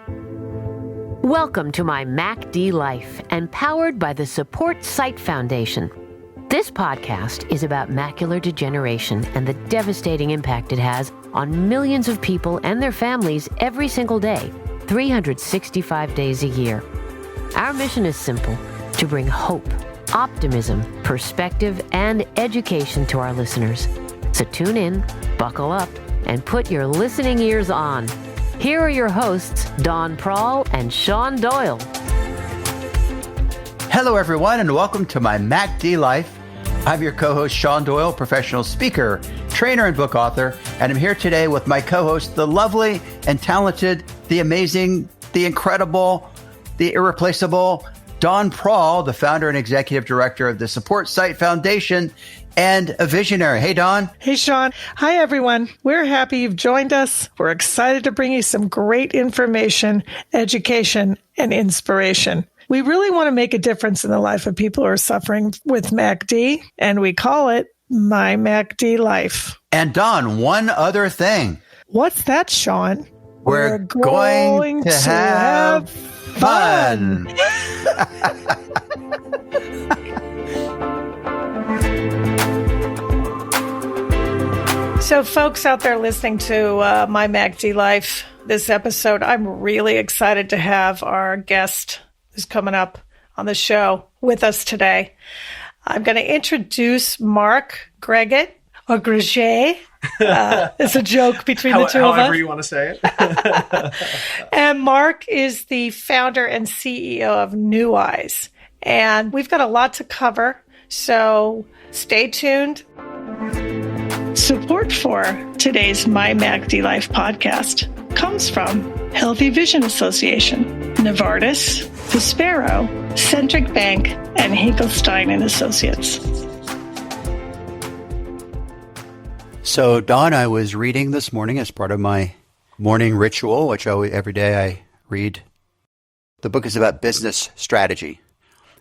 Welcome to my MacD Life, and powered by the Support Sight Foundation. This podcast is about macular degeneration and the devastating impact it has on millions of people and their families every single day, 365 days a year. Our mission is simple: to bring hope, optimism, perspective, and education to our listeners. So tune in, buckle up, and put your listening ears on. Here are your hosts, Don Prahl and Sean Doyle. Hello, everyone, and welcome to my MacD Life. I'm your co-host, Sean Doyle, professional speaker, trainer, and book author, and I'm here today with my co-host, the lovely and talented, the amazing, the incredible, the irreplaceable Don Prahl, the founder and executive director of the Support Sight Foundation, and a visionary. Hey, Don. Hey, Sean. Hi, everyone. We're happy you've joined us. We're excited to bring you some great information, education, and inspiration. We really want to make a difference in the life of people who are suffering with MacD, and we call it MyMacDLife. And Don, one other thing. What's that, Sean? We're going to have fun. So folks out there listening to My MacD Life, this episode, I'm really excited to have our guest who's coming up on the show with us today. I'm going to introduce Mark Greget, or Greget. It's a joke between the two of us. However you want to say it. And Mark is the founder and CEO of NuEyes. And we've got a lot to cover, so stay tuned. Support for today's My MacD Life podcast comes from Healthy Vision Association, Novartis, The Sparrow, Centric Bank, and Hinkelstein & Associates. So, Don, I was reading this morning as part of my morning ritual, which every day I read. The book is about business strategy.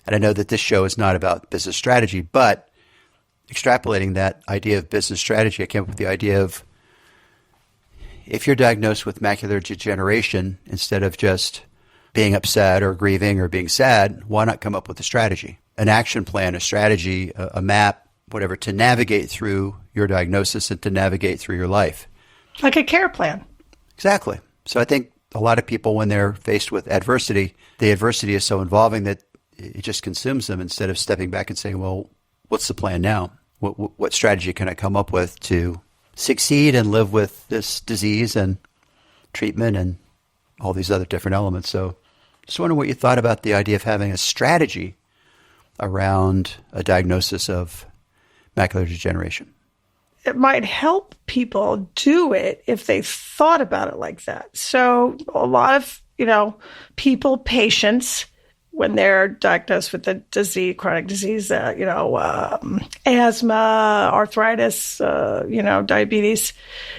And I know that this show is not about business strategy, but extrapolating that idea of business strategy, I came up with the idea of, if you're diagnosed with macular degeneration, instead of just being upset or grieving or being sad, why not come up with a strategy, an action plan, a strategy, a map, whatever, to navigate through your diagnosis and to navigate through your life. Like a care plan. Exactly. So I think a lot of people, when they're faced with adversity, the adversity is so involving that it just consumes them, instead of stepping back and saying, well, what's the plan now? What strategy can I come up with to succeed and live with this disease and treatment and all these other different elements? So just wondering what you thought about the idea of having a strategy around a diagnosis of macular degeneration. It might help people do it if they thought about it like that. So a lot of, people, patients, when they're diagnosed with the disease, chronic disease, asthma, arthritis, diabetes.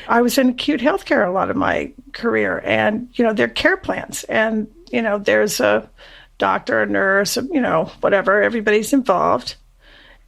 I was in acute healthcare a lot of my career, and, there are care plans, and, there's a doctor, a nurse, whatever, everybody's involved.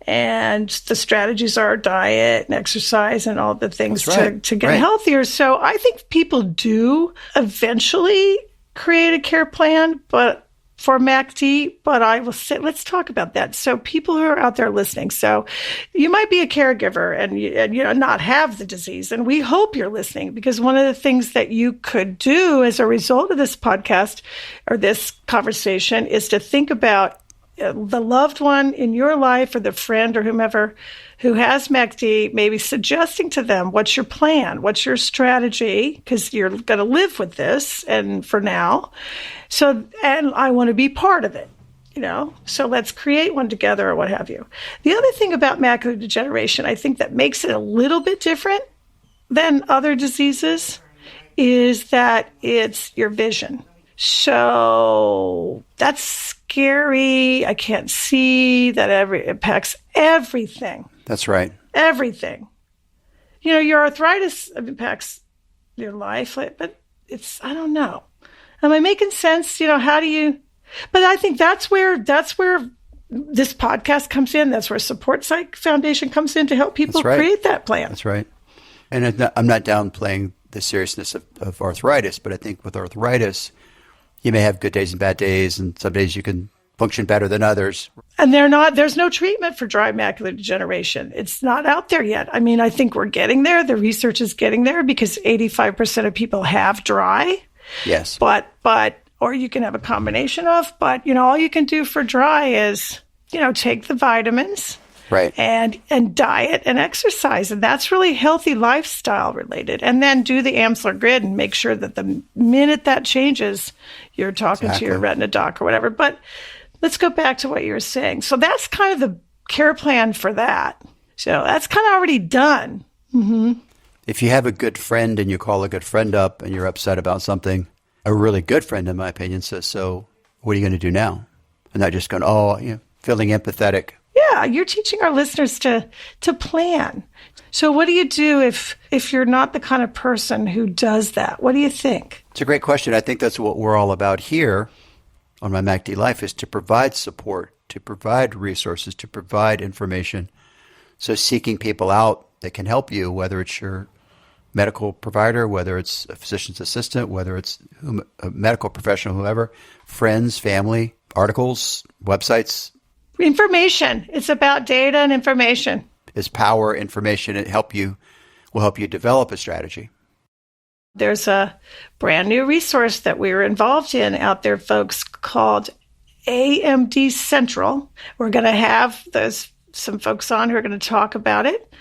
And the strategies are diet and exercise and all the things to get healthier. So I think people do eventually create a care plan, but for MacD, but I will say, let's talk about that. So people who are out there listening, so you might be a caregiver and not have the disease. And we hope you're listening, because one of the things that you could do as a result of this podcast or this conversation is to think about the loved one in your life or the friend or whomever who has MacD, maybe suggesting to them, what's your plan? What's your strategy? Because you're going to live with this, and for now. So, and I want to be part of it, so let's create one together or what have you. The other thing about macular degeneration, I think that makes it a little bit different than other diseases, is that it's your vision. So that's scary. I can't see that it impacts everything. That's right. Everything. Your arthritis impacts your life, but I don't know. Am I making sense? How do you, but I think that's where this podcast comes in. That's where Support Sight Foundation comes in to help people create that plan. That's right. And I'm not downplaying the seriousness of arthritis, but I think with arthritis, You may have good days and bad days, and some days you can function better than others. And there's no treatment for dry macular degeneration. It's not out there yet. I mean, I think we're getting there. The research is getting there because 85% of people have dry. Yes. Or you can have a combination of, but, all you can do for dry is, take the vitamins. Right. And diet and exercise. And that's really healthy lifestyle related. And then do the Amsler grid and make sure that the minute that changes, you're talking to your retina doc or whatever. But let's go back to what you were saying. So that's kind of the care plan for that. So that's kind of already done. Mm-hmm. If you have a good friend and you call a good friend up and you're upset about something, a really good friend, in my opinion, says, so what are you going to do now? And not just going, feeling empathetic. Yeah, you're teaching our listeners to plan. So what do you do if you're not the kind of person who does that? What do you think? It's a great question. I think that's what we're all about here on My MacDLife, is to provide support, to provide resources, to provide information. So seeking people out that can help you, whether it's your medical provider, whether it's a physician's assistant, whether it's a medical professional, whoever, friends, family, articles, websites. Information. It's about data and information. Is power, information, and will help you develop a strategy. There's a brand new resource that we were involved in out there, folks, called AMD Central. We're going to have some folks on who are going to talk about it.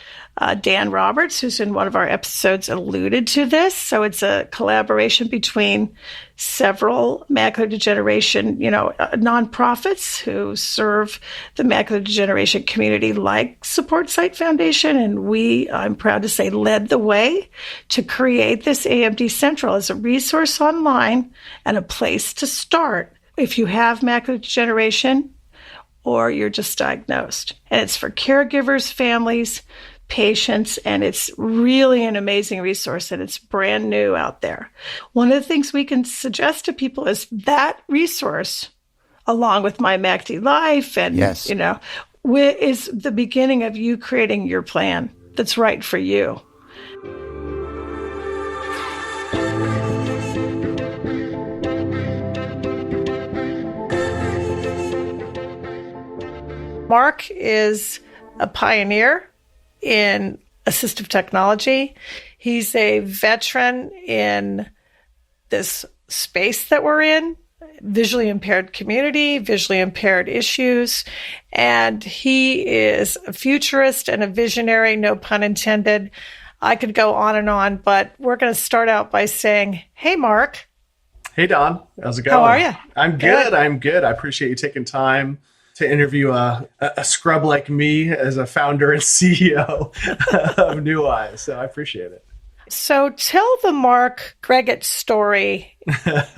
Dan Roberts, who's in one of our episodes, alluded to this. So it's a collaboration between several macular degeneration, nonprofits who serve the macular degeneration community, like Support Sight Foundation. And I'm proud to say, led the way to create this AMD Central as a resource online and a place to start if you have macular degeneration or you're just diagnosed. And it's for caregivers, families, patients, and it's really an amazing resource, and it's brand new out there. One of the things we can suggest to people is that resource, along with MyMacDLife, and yes, is the beginning of you creating your plan that's right for you. Mark is a pioneer in assistive technology. He's a veteran in this space that we're in, visually impaired community, visually impaired issues. And he is a futurist and a visionary, no pun intended. I could go on, but we're going to start out by saying, hey, Mark. Hey, Dawn. How's it going? How are you? I'm good. I'm good. I appreciate you taking time to interview a scrub like me as a founder and CEO of NuEyes. So I appreciate it. So tell the Mark Greget story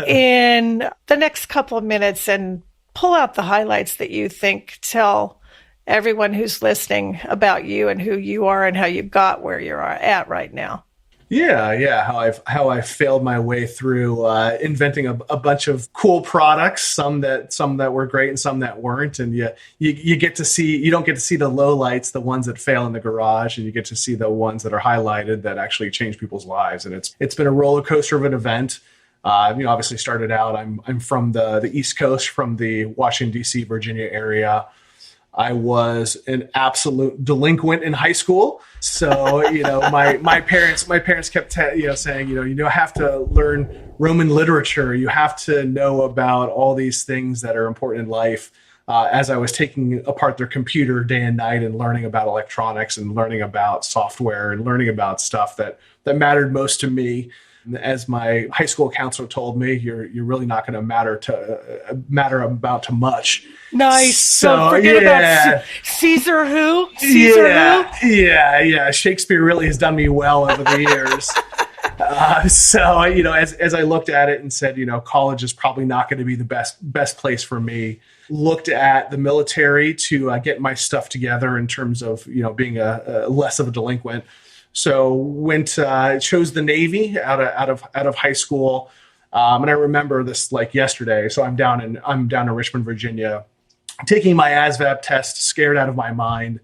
in the next couple of minutes and pull out the highlights that you think tell everyone who's listening about you and who you are and how you got where you're at right now. Yeah. How I failed my way through inventing a bunch of cool products, some that were great and some that weren't. And you don't get to see the lowlights, the ones that fail in the garage, and you get to see the ones that are highlighted that actually change people's lives. And it's been a roller coaster of an event. Obviously started out, I'm from the East Coast, from the Washington, D.C., Virginia area. I was an absolute delinquent in high school. So, my parents kept saying, you have to learn Roman literature. You have to know about all these things that are important in life. As I was taking apart their computer day and night and learning about electronics and learning about software and learning about stuff that mattered most to me. As my high school counselor told me, you're really not going to matter about too much. Nice. So forget about Caesar who? Who? Yeah. Shakespeare really has done me well over the years. As I looked at it and said, college is probably not going to be the best place for me. Looked at the military to get my stuff together in terms of, being a less of a delinquent. So chose the Navy out of high school, and I remember this like yesterday. So I'm down in Richmond, Virginia, taking my ASVAB test, scared out of my mind,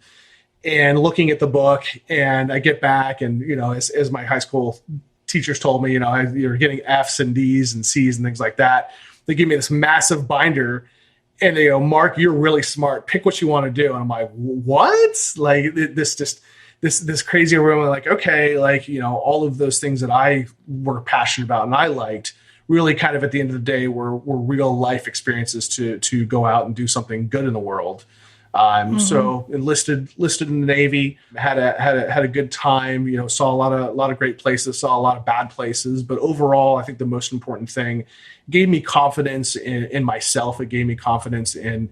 and looking at the book. And I get back, and as my high school teachers told me, you're getting F's and D's and C's and things like that. they give me this massive binder and they go, Mark, you're really smart. Pick what you want to do. And I'm like, what? Like this crazy room. Like, okay, like, all of those things that I were passionate about and I liked really kind of at the end of the day were real life experiences to go out and do something good in the world. So enlisted in the Navy, had a good time, saw a lot of great places, saw a lot of bad places, but overall, I think the most important thing gave me confidence in myself. It gave me confidence in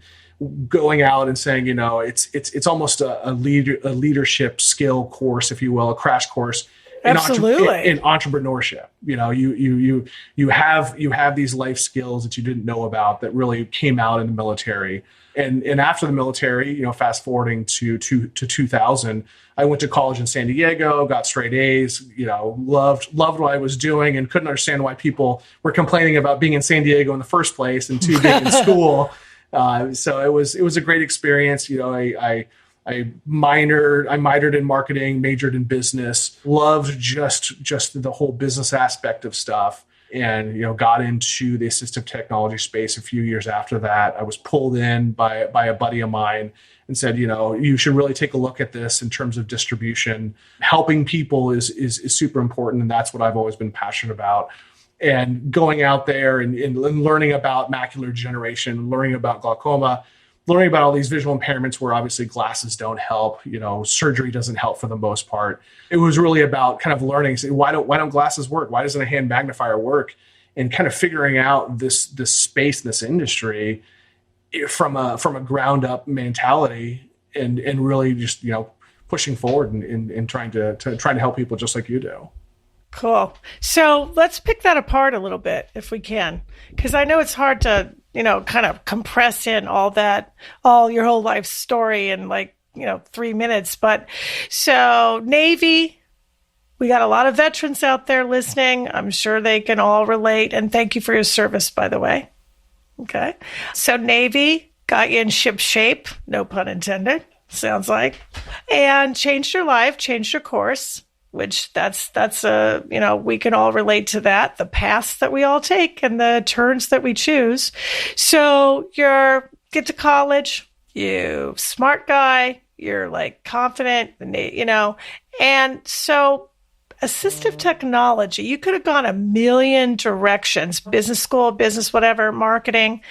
going out and saying, it's almost a leadership skill course, if you will, a crash course. Absolutely. In entrepreneurship, you have these life skills that you didn't know about that really came out in the military. And after the military, fast forwarding to 2000, I went to college in San Diego, got straight A's, loved what I was doing and couldn't understand why people were complaining about being in San Diego in the first place and too big in school. So it was a great experience. I minored in marketing, majored in business, loved just the whole business aspect of stuff. And, got into the assistive technology space a few years after that. I was pulled in by a buddy of mine and said, you should really take a look at this in terms of distribution. Helping people is super important. And that's what I've always been passionate about. And going out there and learning about macular degeneration, learning about glaucoma, learning about all these visual impairments where obviously glasses don't help, surgery doesn't help for the most part. It was really about kind of learning, why don't glasses work? Why doesn't a hand magnifier work? And kind of figuring out this space, this industry from a ground up mentality and really just, pushing forward and trying to help people just like you do. Cool. So let's pick that apart a little bit if we can, because I know it's hard to, kind of compress in all your whole life story in 3 minutes. But so Navy, we got a lot of veterans out there listening. I'm sure they can all relate. And thank you for your service, by the way. Okay. So Navy got you in ship shape, no pun intended, sounds like, and changed your life, changed your course. Which that's we can all relate to that, the paths that we all take and the turns that we choose. So get to college, you smart guy, you're confident, and so assistive technology, you could have gone a million directions, business school, business, whatever, marketing.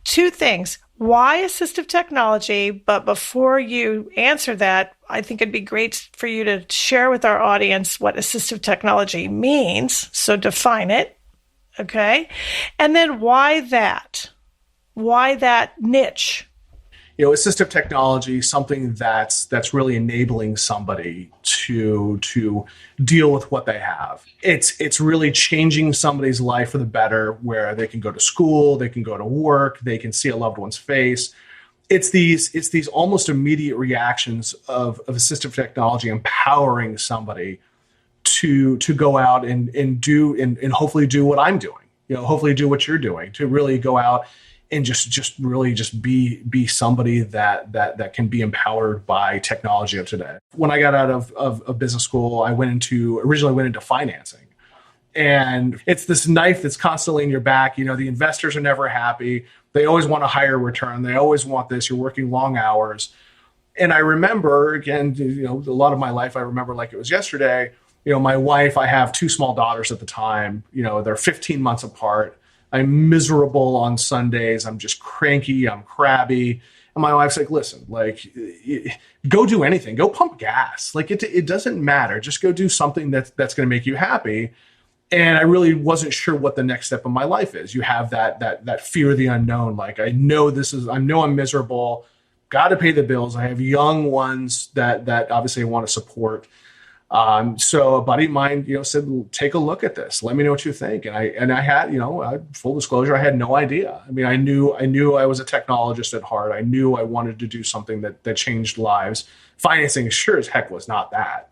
Two things. Why assistive technology? But before you answer that, I think it'd be great for you to share with our audience what assistive technology means. So define it. Okay. And then why that? Why that niche? Assistive technology, something that's really enabling somebody to deal with what they have. It's really changing somebody's life for the better, where they can go to school, they can go to work, they can see a loved one's face. It's these almost immediate reactions of assistive technology empowering somebody to go out and do and hopefully do what I'm doing. Hopefully do what you're doing, to really go out and just really be somebody that can be empowered by technology of today. When I got out of business school, I originally went into financing. And it's this knife that's constantly in your back. The investors are never happy. They always want a higher return. They always want this. You're working long hours. And I remember, again, a lot of my life, I remember like it was yesterday. My wife, I have 2 small daughters at the time. They're 15 months apart. I'm miserable on Sundays. I'm just cranky. I'm crabby. And my wife's like, listen, go do anything. Go pump gas. It doesn't matter. Just go do something that's going to make you happy. And I really wasn't sure what the next step of my life is. You have that fear of the unknown. I know I'm miserable. Got to pay the bills. I have young ones that obviously I want to support. So a buddy of mine, said, take a look at this. Let me know what you think. And I had, full disclosure, I had no idea. I mean, I knew I was a technologist at heart. I knew I wanted to do something that changed lives. Financing sure as heck was not that.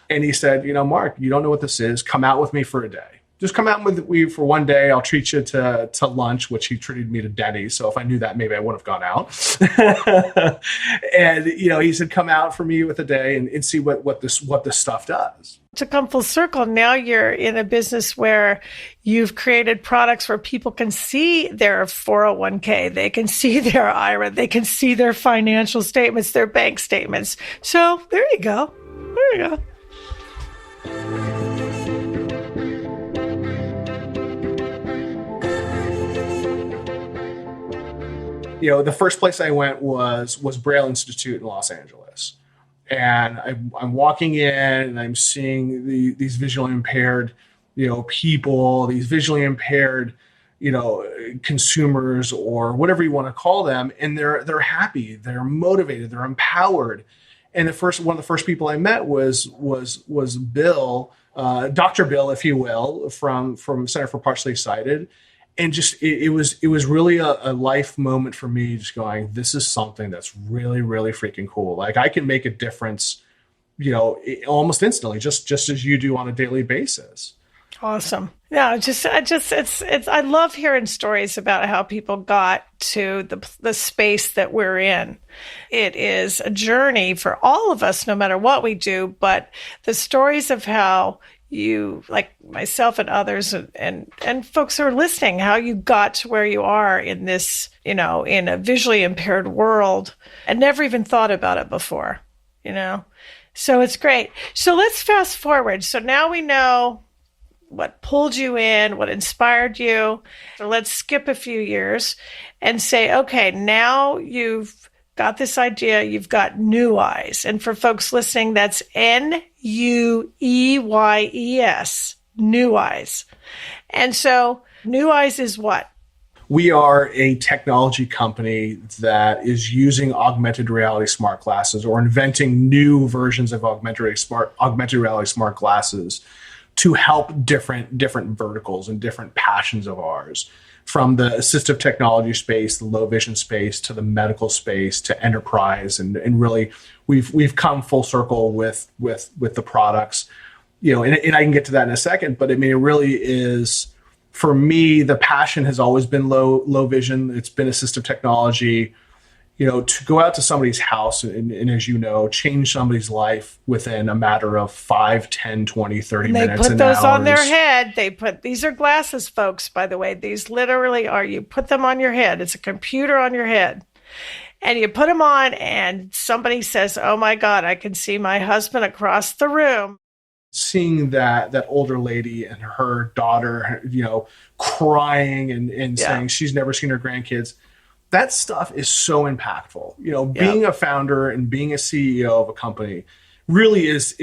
And he said, Mark, you don't know what this is. Come out with me for a day. Just come out with me for one day. I'll treat you to lunch, which he treated me to Denny's. So if I knew that, maybe I would have gone out. And, he said, come out for me with a day and see what this stuff does. To come full circle, now you're in a business where you've created products where people can see their 401k, they can see their IRA, they can see their financial statements, their bank statements. So there you go. There you go. The first place I went was Braille Institute in Los Angeles. And I'm walking in and I'm seeing these visually impaired, people, these visually impaired, consumers or whatever you want to call them. And they're happy, they're motivated, they're empowered. And one of the first people I met was Bill, Dr. Bill, if you will, from Center for Partially Sighted. And just it was really a life moment for me, just going, this is something that's really, really freaking cool. Like I can make a difference, almost instantly, just as you do on a daily basis. Awesome. Yeah, I love hearing stories about how people got to the space that we're in. It is a journey for all of us, no matter what we do, but the stories of how you, like myself and others and folks who are listening, how you got to where you are in this, in a visually impaired world and never even thought about it before, So it's great. So let's fast forward. So now we know what pulled you in, what inspired you. So let's skip a few years and say, okay, now you've got this idea, you've got NuEyes. And for folks listening, that's NuEyes, NuEyes. And so NuEyes is what? We are a technology company that is using augmented reality smart glasses or inventing new versions of augmented reality smart glasses to help different verticals and different passions of ours. From the assistive technology space, the low vision space, to the medical space, to enterprise, and really, we've come full circle with the products, and I can get to that in a second. But I mean, it really is, for me, the passion has always been low vision. It's been assistive technology. To go out to somebody's house and as you know, change somebody's life within a matter of 5, 10, 20, 30 minutes. They put those hours on their head. These are glasses, folks, by the way. These literally are, you put them on your head. It's a computer on your head. And you put them on and somebody says, oh my God, I can see my husband across the room. Seeing that older lady and her daughter, crying and saying she's never seen her grandkids. That stuff is so impactful. Being a founder and being a CEO of a company really is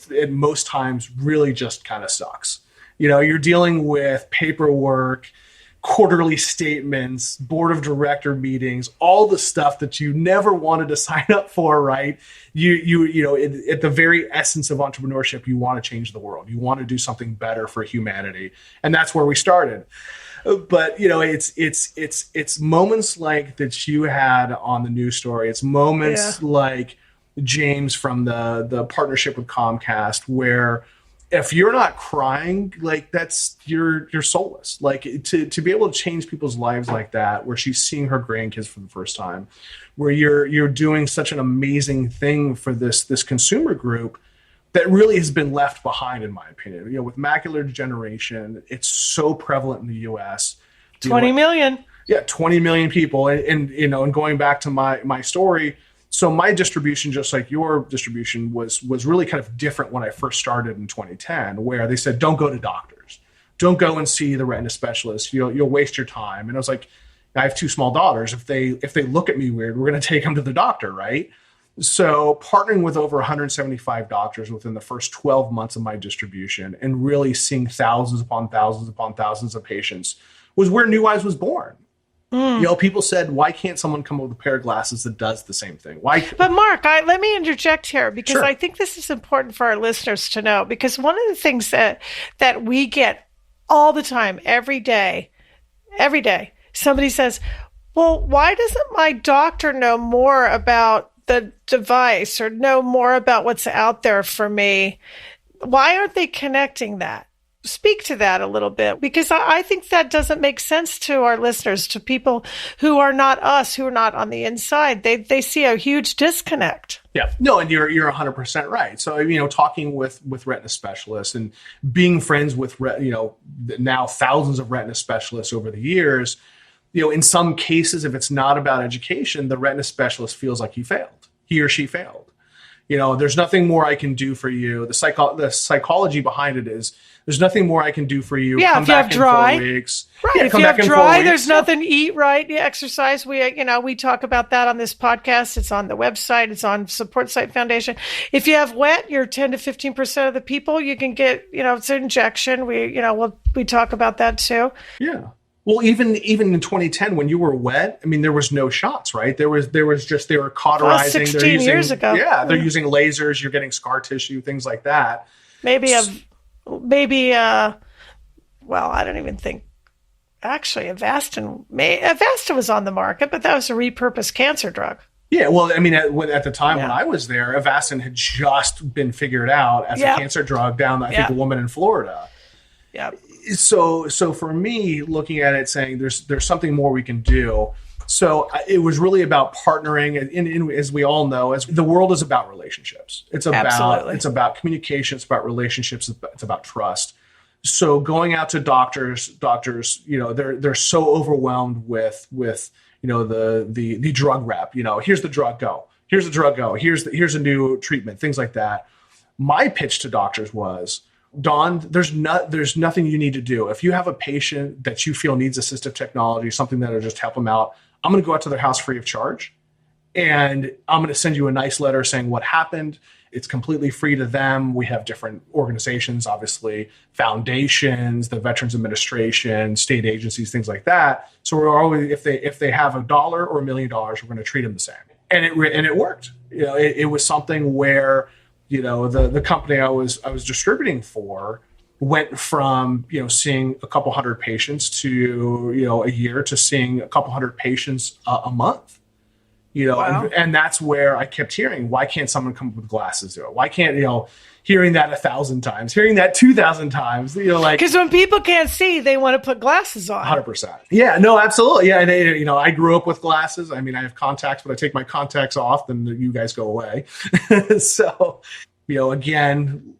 at most times really just kind of sucks. You're dealing with paperwork, quarterly statements, board of director meetings, all the stuff that you never wanted to sign up for, right? At the very essence of entrepreneurship, you want to change the world. You want to do something better for humanity. And that's where we started. But it's moments like that you had on the news story. It's moments like James from the partnership with Comcast, where if you're not crying, like that's you're soulless. Like to be able to change people's lives like that, where she's seeing her grandkids for the first time, where you're doing such an amazing thing for this consumer group that really has been left behind, in my opinion. With macular degeneration, it's so prevalent in the U.S. 20 million. Yeah, 20 million people. And going back to my story, so my distribution, just like your distribution, was really kind of different when I first started in 2010, where they said, don't go to doctors. Don't go and see the retina specialist. You'll waste your time. And I was like, I have 2 small daughters. If they look at me weird, we're going to take them to the doctor, right? So partnering with over 175 doctors within the first 12 months of my distribution and really seeing thousands upon thousands of patients was where NuEyes was born. People said, why can't someone come up with a pair of glasses that does the same thing? Why? But Mark, let me interject here because Sure. I think this is important for our listeners to know, because one of the things that we get all the time, every day, somebody says, well, why doesn't my doctor know more about the device or know more about what's out there for me? Why aren't they connecting that? speak to that a little bit? Because I think that doesn't make sense to our listeners, to people who are not us, who are not on the inside. They see a huge disconnect. Yeah, no, and you're 100% right. So, talking with retina specialists and being friends with, now thousands of retina specialists over the years, in some cases, if it's not about education, the retina specialist feels like he or she failed. There's nothing more I can do for you. The psychology behind it is there's nothing more I can do for you. Yeah, come if you back have dry. in 4 weeks. Right. Yeah, if you have dry, there's nothing to eat, right? You exercise. We talk about that on this podcast. It's on the website. It's on Support Site Foundation. If you have wet, you're 10 to 15% of the people. You can get, it's an injection. We talk about that too. Yeah. Well, even in 2010, when you were wet, there was no shots, right? They were cauterizing. 16 years ago. Yeah, they're using lasers. You're getting scar tissue, things like that. Well, I don't even think. Actually, Avastin was on the market, but that was a repurposed cancer drug. Yeah, well, at the time when I was there, Avastin had just been figured out as a cancer drug down, I think, a woman in Florida. Yeah. So for me, looking at it, saying there's something more we can do. So it was really about partnering, and as we all know, as the world is about relationships. It's about communication. It's about relationships. It's about trust. So going out to doctors, they're so overwhelmed with the drug rep. Here's the drug, go. Here's the drug, go. Here's a new treatment. Things like that. My pitch to doctors was, Dawn, there's nothing you need to do. If you have a patient that you feel needs assistive technology, something that'll just help them out, I'm going to go out to their house free of charge. And I'm going to send you a nice letter saying what happened. It's completely free to them. We have different organizations, obviously, foundations, the Veterans Administration, state agencies, things like that. So we're always, if they have $1 or $1 million, we're going to treat them the same. And it worked. It was something where, the company I was distributing for went from, seeing a couple hundred patients to, a year to seeing a couple hundred patients a month. Wow. And that's where I kept hearing, why can't someone come up with glasses? Why can't, hearing that 1,000 times, hearing that 2,000 times, because when people can't see, they want to put glasses on. 100%. Yeah, no, absolutely. Yeah. And, I grew up with glasses. I have contacts, but I take my contacts off, then you guys go away. So, again,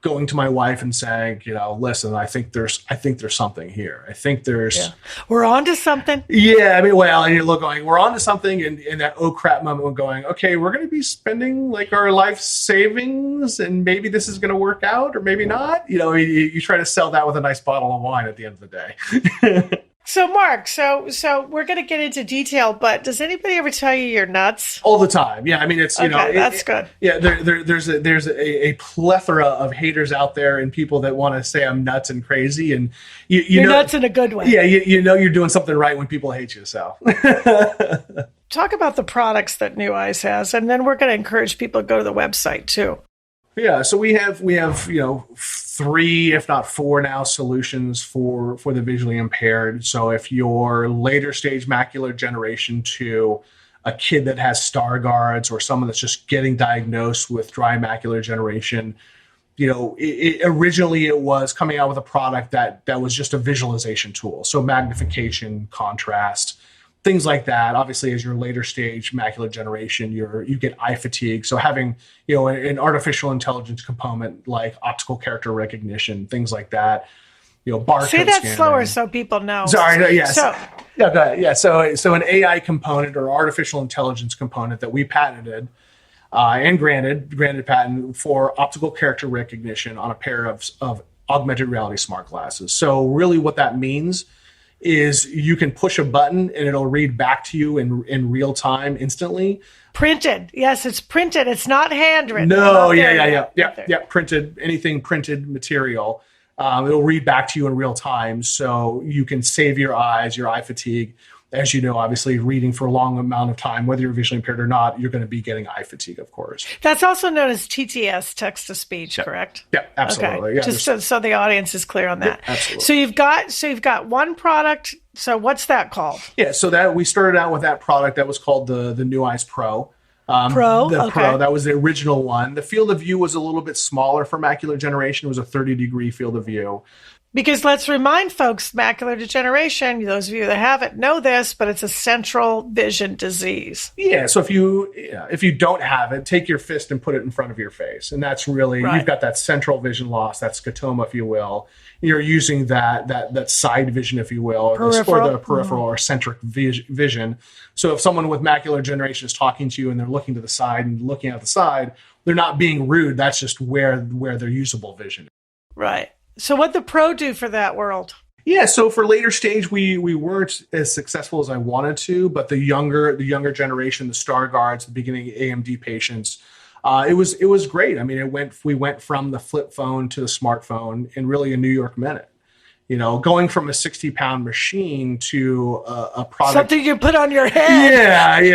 going to my wife and saying, listen, I think there's something here. I think there's, we're on to something. Yeah. And you look going, we're on to something. And in that, oh crap moment, we're going, okay, we're going to be spending like our life savings and maybe this is going to work out or maybe not. You try to sell that with a nice bottle of wine at the end of the day. So Mark, so we're going to get into detail, but does anybody ever tell you you're nuts? All the time. Yeah. It's, okay, that's good. Yeah. There's a plethora of haters out there and people that want to say I'm nuts and crazy. And you're nuts in a good way. Yeah. You're doing something right when people hate you. So talk about the products that NuEyes has, and then we're going to encourage people to go to the website too. Yeah, so we have 3, if not 4 now solutions for the visually impaired. So if you're later stage macular degeneration to a kid that has Stargardt's or someone that's just getting diagnosed with dry macular degeneration, originally it was coming out with a product that was just a visualization tool. So magnification, contrast, things like that. Obviously, as your later stage macular degeneration, you get eye fatigue. So having, an artificial intelligence component like optical character recognition, things like that, barcode Say that scanning. Slower so people know. Sorry, yes. So, yeah, go ahead. Yeah, so an AI component or artificial intelligence component that we patented and granted patent for optical character recognition on a pair of augmented reality smart glasses. So really what that means is you can push a button and it'll read back to you in real time instantly. Printed. Yes, it's printed. It's not handwritten. No, yeah. Printed, anything printed material. It'll read back to you in real time. So you can save your eyes, your eye fatigue. As you know, obviously reading for a long amount of time, whether you're visually impaired or not, you're going to be getting eye fatigue, of course. That's also known as TTS, text to speech, correct? Yeah, absolutely. Okay. Yeah, Just so the audience is clear on that. Yeah, absolutely. So you've got one product. So what's that called? Yeah, so that we started out with that product that was called the NuEyes Pro. Pro? The Okay. Pro, that was the original one. The field of view was a little bit smaller for macular degeneration. It was a 30-degree field of view. Because let's remind folks, macular degeneration, those of you that haven't know this, but it's a central vision disease. Yeah, so if you don't have it, take your fist and put it in front of your face. And that's really, Right. You've got that central vision loss, that scotoma, if you will. You're using that side vision, if you will, or the peripheral or centric vision. So if someone with macular degeneration is talking to you and they're looking to the side and looking out the side, they're not being rude. That's just where their usable vision is. Right. So what'd the Pro do for that world? Yeah, so for later stage, we weren't as successful as I wanted to, but the younger generation, the Stargards, the beginning AMD patients, it was great. I mean, we went from the flip phone to the smartphone in really a New York minute. Going from a 60-pound machine to a product. Something you put on your head.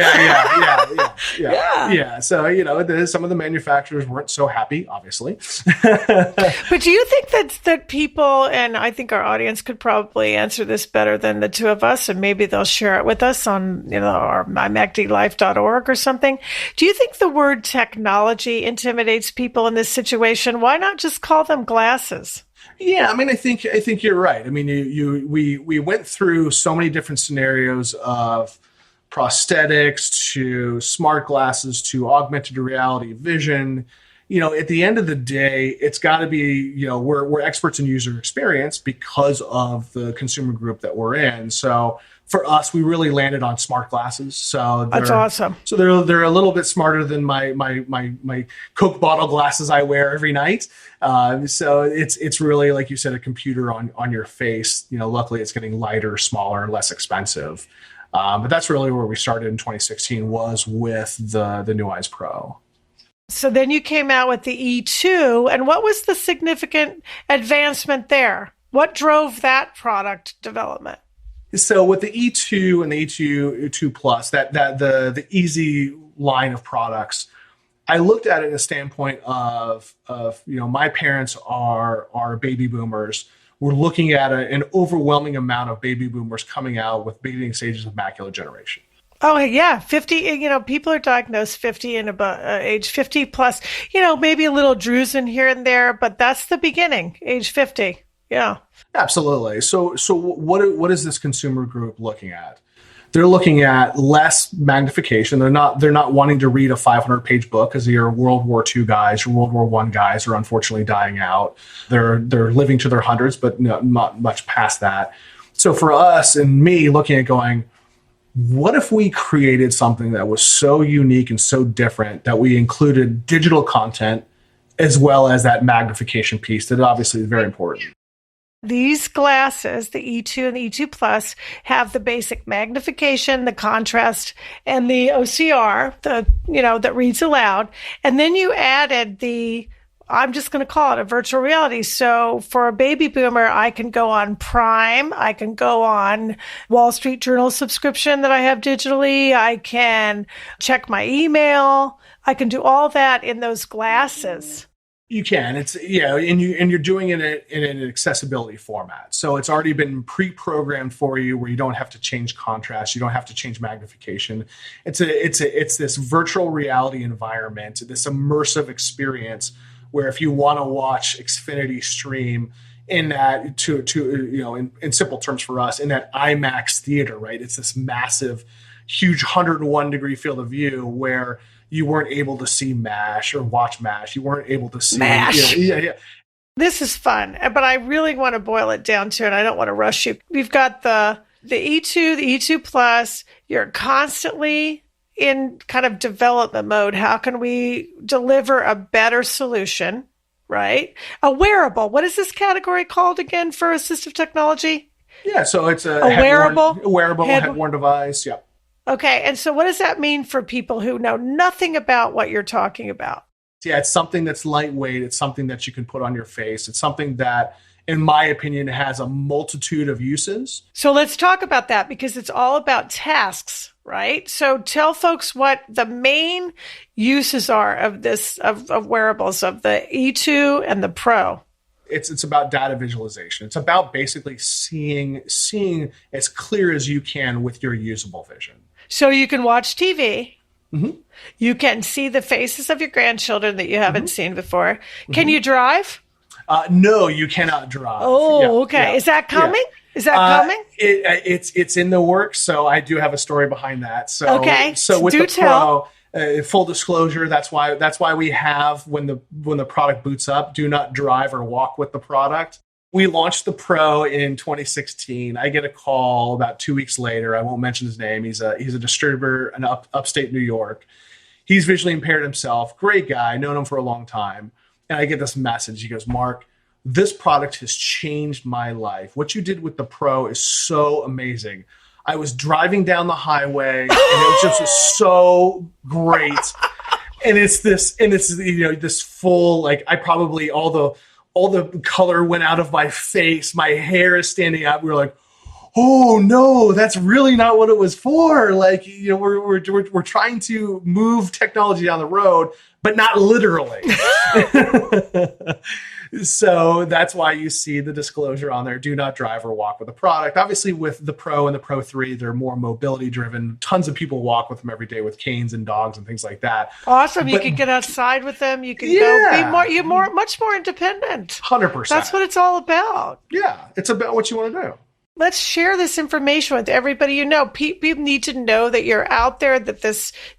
Yeah. So, some of the manufacturers weren't so happy, obviously. But do you think that people, and I think our audience could probably answer this better than the two of us, and maybe they'll share it with us on, our MyMacDLife.org or something. Do you think the word technology intimidates people in this situation? Why not just call them glasses? Yeah, I mean, I think you're right. I mean, we went through so many different scenarios of prosthetics to smart glasses to augmented reality vision. At the end of the day, it's got to be, we're experts in user experience because of the consumer group that we're in. So for us, we really landed on smart glasses. So that's awesome. So they're a little bit smarter than my Coke bottle glasses I wear every night. So it's really, like you said, a computer on your face. Luckily it's getting lighter, smaller, and less expensive. But that's really where we started in 2016 was with the NuEyes Pro. So then you came out with the E2, and what was the significant advancement there? What drove that product development? So with the E2 and the E2 Plus, that the easy line of products, I looked at it in a standpoint of my parents are baby boomers. We're looking at an overwhelming amount of baby boomers coming out with beginning stages of macular degeneration. Oh, yeah. 50, people are diagnosed 50 and above, age 50 plus, maybe a little drusen here and there, but that's the beginning, age 50. Yeah. Absolutely. So what is this consumer group looking at? They're looking at less magnification. They're not wanting to read a 500-page book because your World War II guys, your World War I guys are unfortunately dying out. They're living to their hundreds, but not much past that. So for us and me looking at going, what if we created something that was so unique and so different that we included digital content as well as that magnification piece that obviously is very important? These glasses, the E2 and the E2 Plus, have the basic magnification, the contrast, and the OCR, that reads aloud. And then you added I'm just going to call it a virtual reality. So for a baby boomer, I can go on Prime. I can go on Wall Street Journal subscription that I have digitally. I can check my email. I can do all that in those glasses. You can. It's and you're doing it in an accessibility format. So it's already been pre-programmed for you, where you don't have to change contrast, you don't have to change magnification. It's this virtual reality environment, this immersive experience, where if you want to watch Xfinity stream in that in simple terms for us, in that IMAX theater, right? It's this massive, huge 101-degree field of view where you weren't able to see MASH or watch MASH. You weren't able to see MASH. Yeah. This is fun, but I really want to boil it down to, and I don't want to rush you. We've got the E2, the E2 Plus. You're constantly in kind of development mode. How can we deliver a better solution, right? A wearable. What is this category called again for assistive technology? Yeah, so it's a wearable head-worn device. Yeah. Okay, and so what does that mean for people who know nothing about what you're talking about? Yeah, it's something that's lightweight. It's something that you can put on your face. It's something that, in my opinion, has a multitude of uses. So let's talk about that, because it's all about tasks, right? So tell folks what the main uses are of this, of wearables, of the E2 and the Pro. It's about data visualization. It's about basically seeing as clear as you can with your usable vision. So you can watch TV. Mm-hmm. You can see the faces of your grandchildren that you haven't seen before. Can you drive? No, you cannot drive. Oh, okay. Yeah. Is that coming? Yeah. Is that coming? It's in the works. So I do have a story behind that. So okay. So with the Pro, full disclosure, that's why we have when the product boots up, do not drive or walk with the product. We launched the Pro in 2016. I get a call about 2 weeks later. I won't mention his name. He's a distributor in upstate New York. He's visually impaired himself. Great guy. Known him for a long time. And I get this message. He goes, Mark, this product has changed my life. What you did with the Pro is so amazing. I was driving down the highway and it was just so great. And it's this full, like, I probably all the color went out of my face. My hair is standing up. We were like, oh no, that's really not what it was for. Like, we're trying to move technology down the road, but not literally. So that's why you see the disclosure on there. Do not drive or walk with the product. Obviously with the Pro and the Pro 3, they're more mobility driven. Tons of people walk with them every day with canes and dogs and things like that. Awesome. You can get outside with them. You can go be much more independent. 100%. That's what it's all about. Yeah. It's about what you want to do. Let's share this information with everybody you know. People need to know that you're out there, that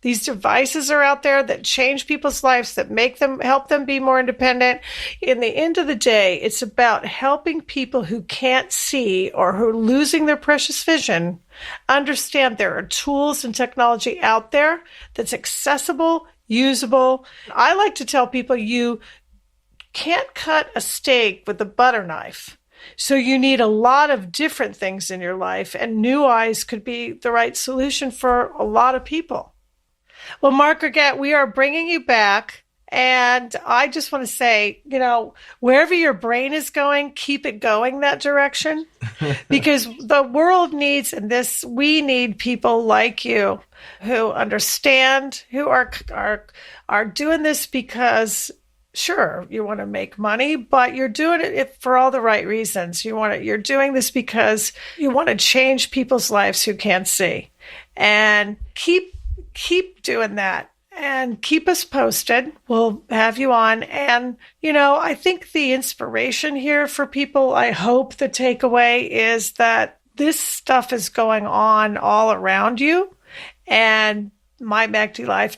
these devices are out there that change people's lives, that help them be more independent. In the end of the day, it's about helping people who can't see or who are losing their precious vision understand there are tools and technology out there that's accessible, usable. I like to tell people you can't cut a steak with a butter knife. So you need a lot of different things in your life, and NuEyes could be the right solution for a lot of people. Well, Mark Greget, we are bringing you back, and I just want to say, wherever your brain is going, keep it going that direction, because the world needs, we need people like you who understand, who are doing this because sure, you want to make money, but you're doing it for all the right reasons. You're doing this because you want to change people's lives who can't see. And keep doing that and keep us posted. We'll have you on. And, I think the inspiration here for people, I hope the takeaway is that this stuff is going on all around you. And MyMacDLife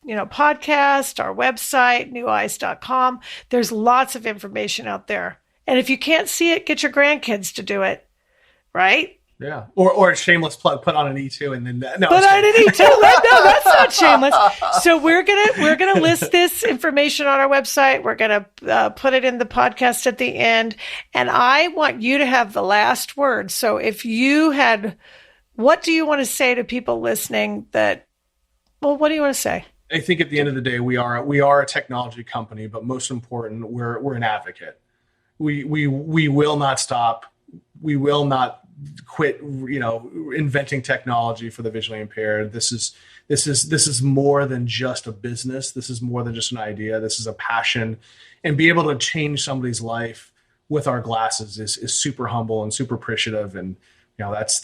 podcast, our website, NuEyes.com. There's lots of information out there. And if you can't see it, get your grandkids to do it. Right? Yeah. Or a shameless plug, put on an E2 and then no. Put on an E2. No, that's not shameless. So we're gonna list this information on our website. We're gonna put it in the podcast at the end. And I want you to have the last word. So if you had, what do you want to say to people listening what do you want to say? I think at the end of the day, we are a technology company, but most important, we're an advocate. We will not stop. We will not quit, inventing technology for the visually impaired. This is more than just a business. This is more than just an idea. This is a passion, and be able to change somebody's life with our glasses is super humble and super appreciative. And that's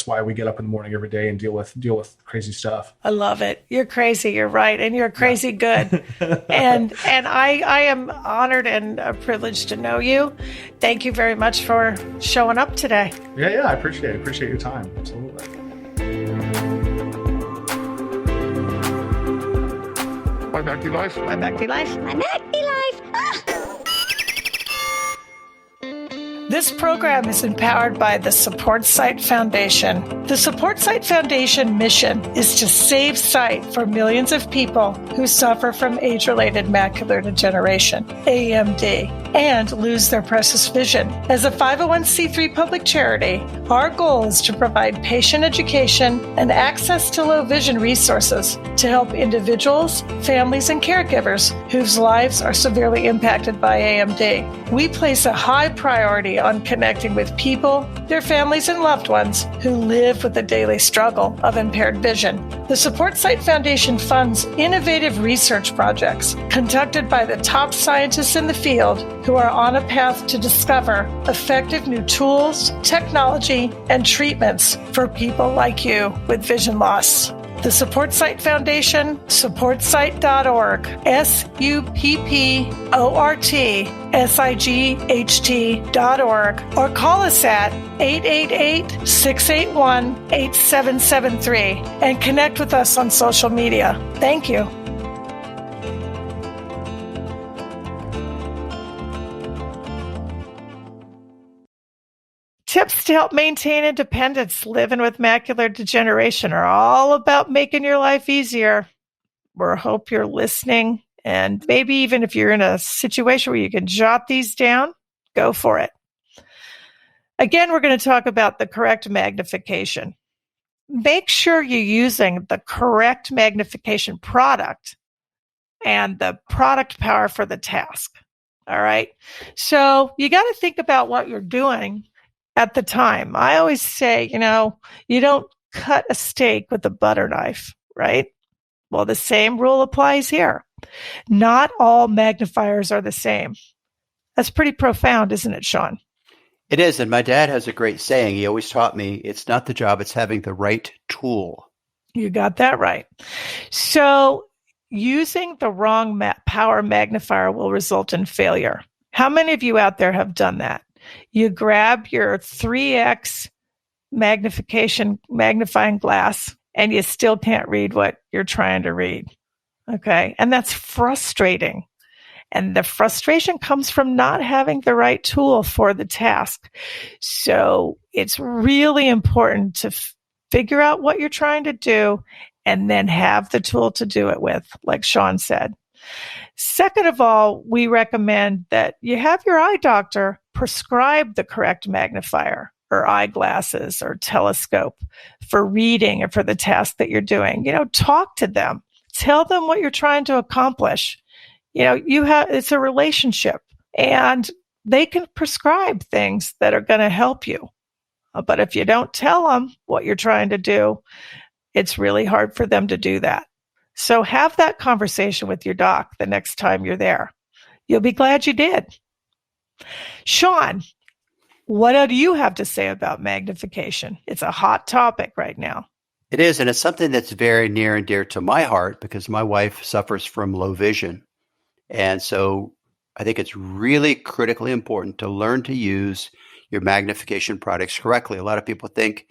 why we get up in the morning every day and deal with crazy stuff. I love it. You're crazy. You're right. And you're crazy good. And I am honored and privileged to know you. Thank you very much for showing up today. Yeah. I appreciate your time. Absolutely. MyMacDLife. MyMacDLife. MyMacDLife. This program is empowered by the Support Sight Foundation. The Support Sight Foundation mission is to save sight for millions of people who suffer from age-related macular degeneration, AMD, and lose their precious vision. As a 501c3 public charity, our goal is to provide patient education and access to low vision resources to help individuals, families, and caregivers whose lives are severely impacted by AMD. We place a high priority on connecting with people, their families, and loved ones who live with the daily struggle of impaired vision. The Support Sight Foundation funds innovative research projects conducted by the top scientists in the field who are on a path to discover effective new tools, technology, and treatments for people like you with vision loss. The Support Site Foundation, supportsite.org, SUPPORTSIGHT.org, or call us at 888-681-8773 and connect with us on social media. Thank you. Tips to help maintain independence living with macular degeneration are all about making your life easier. We hope you're listening, and maybe even if you're in a situation where you can jot these down, go for it. Again, we're going to talk about the correct magnification. Make sure you're using the correct magnification product and the product power for the task. All right. So you got to think about what you're doing at the time. I always say, you don't cut a steak with a butter knife, right? Well, the same rule applies here. Not all magnifiers are the same. That's pretty profound, isn't it, Sean? It is. And my dad has a great saying. He always taught me, it's not the job, it's having the right tool. You got that right. So using the wrong power magnifier will result in failure. How many of you out there have done that? You grab your 3x magnifying glass and you still can't read what you're trying to read. Okay. And that's frustrating. And the frustration comes from not having the right tool for the task. So it's really important to figure out what you're trying to do and then have the tool to do it with, like Sean said. Second of all, we recommend that you have your eye doctor prescribe the correct magnifier or eyeglasses or telescope for reading or for the task that you're doing. Talk to them. Tell them what you're trying to accomplish. It's a relationship, and they can prescribe things that are going to help you. But if you don't tell them what you're trying to do, it's really hard for them to do that. So have that conversation with your doc the next time you're there. You'll be glad you did. Sean, what do you have to say about magnification? It's a hot topic right now. It is, and it's something that's very near and dear to my heart because my wife suffers from low vision. And so I think it's really critically important to learn to use your magnification products correctly. A lot of people think,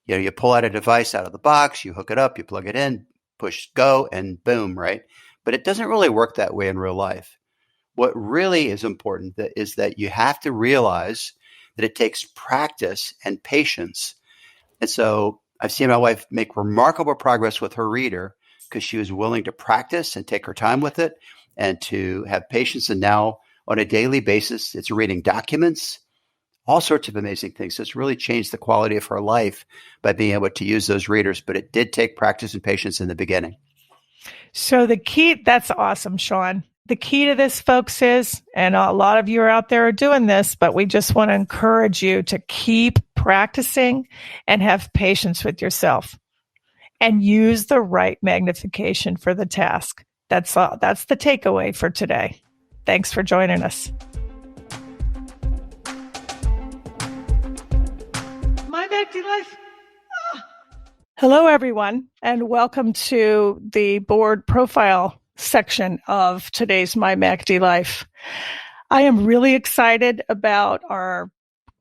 you pull out a device out of the box, you hook it up, you plug it in, push go, and boom, right? But it doesn't really work that way in real life. What really is important is that you have to realize that it takes practice and patience. And so I've seen my wife make remarkable progress with her reader because she was willing to practice and take her time with it and to have patience. And now on a daily basis, it's reading documents, all sorts of amazing things. So it's really changed the quality of her life by being able to use those readers. But it did take practice and patience in the beginning. So the key, that's awesome, Sean. The key to this, folks, is, and a lot of you are out there are doing this, but we just want to encourage you to keep practicing and have patience with yourself and use the right magnification for the task. That's the takeaway for today. Thanks for joining us. MyMacDLife. Hello, everyone, and welcome to the board profile section of today's MyMacDLife. I am really excited about our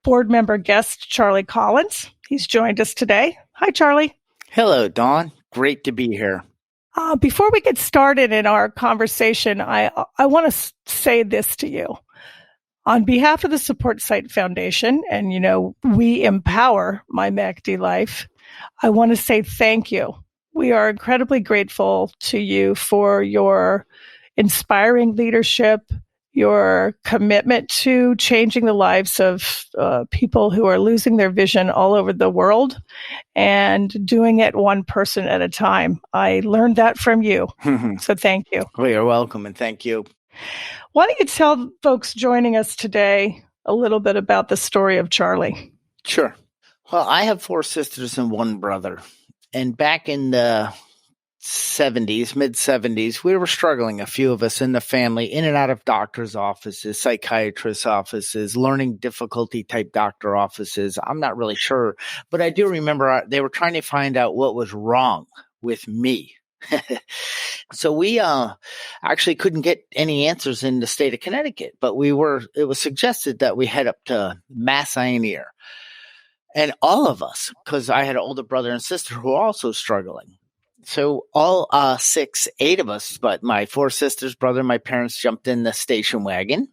board member guest, Charlie Collins. He's joined us today. Hi, Charlie. Hello, Dawn. Great to be here. Before we get started in our conversation, I want to say this to you. On behalf of the Support Site Foundation, and we empower MyMacDLife, I want to say thank you. We are incredibly grateful to you for your inspiring leadership, your commitment to changing the lives of people who are losing their vision all over the world and doing it one person at a time. I learned that from you. So thank you. Well, you're welcome, and thank you. Why don't you tell folks joining us today a little bit about the story of Charlie? Sure. Well, I have 4 sisters and 1 brother. And back in the mid-70s, we were struggling, a few of us in the family, in and out of doctors' offices, psychiatrists' offices, learning difficulty type doctor offices. I'm not really sure, but I do remember they were trying to find out what was wrong with me. So we actually couldn't get any answers in the state of Connecticut, but it was suggested that we head up to Mass Ioneer. And all of us, because I had an older brother and sister who were also struggling. So all 8 of us, but my 4 sisters, brother, and my parents jumped in the station wagon.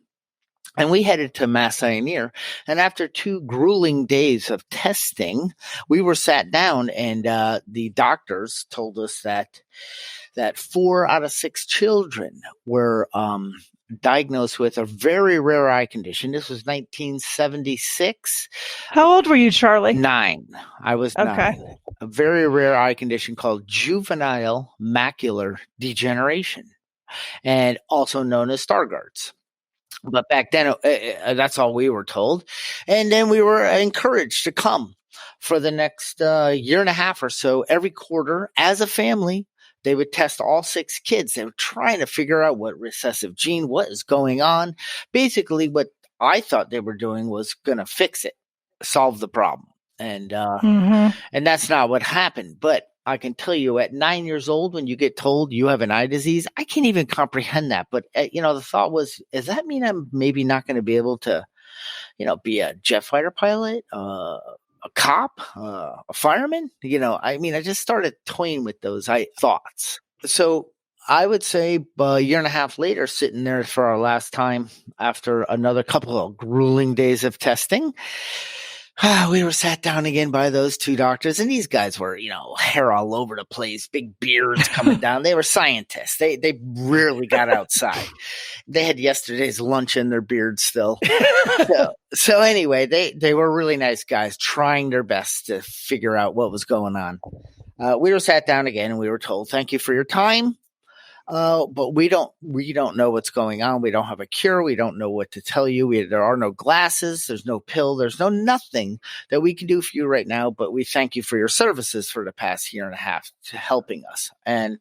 And we headed to Mass Ioneer. And after 2 grueling days of testing, we were sat down, and the doctors told us that 4 out of 6 children were diagnosed with a very rare eye condition. This was 1976. How old were you, Charlie? 9. I was 9. A very rare eye condition called juvenile macular degeneration, and also known as Stargardt's. But back then, that's all we were told. And then we were encouraged to come for the next year and a half or so. Every quarter, as a family, they would test all 6 kids. They were trying to figure out what recessive gene, what is going on. Basically, what I thought they were doing was going to fix it, solve the problem. And and that's not what happened. But I can tell you, at 9 years old, when you get told you have an eye disease, I can't even comprehend that. But, the thought was, does that mean I'm maybe not going to be able to, be a jet fighter pilot, a cop, a fireman? I just started toying with those thoughts. So I would say a year and a half later, sitting there for our last time after another couple of grueling days of testing, we were sat down again by those 2 doctors, and these guys were, hair all over the place, big beards coming down. They were scientists. They rarely got outside. They had yesterday's lunch in their beards still. So anyway, they were really nice guys trying their best to figure out what was going on. We were sat down again, and we were told, thank you for your time. But we don't know what's going on. We don't have a cure. We don't know what to tell you. There are no glasses. There's no pill. There's no nothing that we can do for you right now. But we thank you for your services for the past year and a half to helping us. And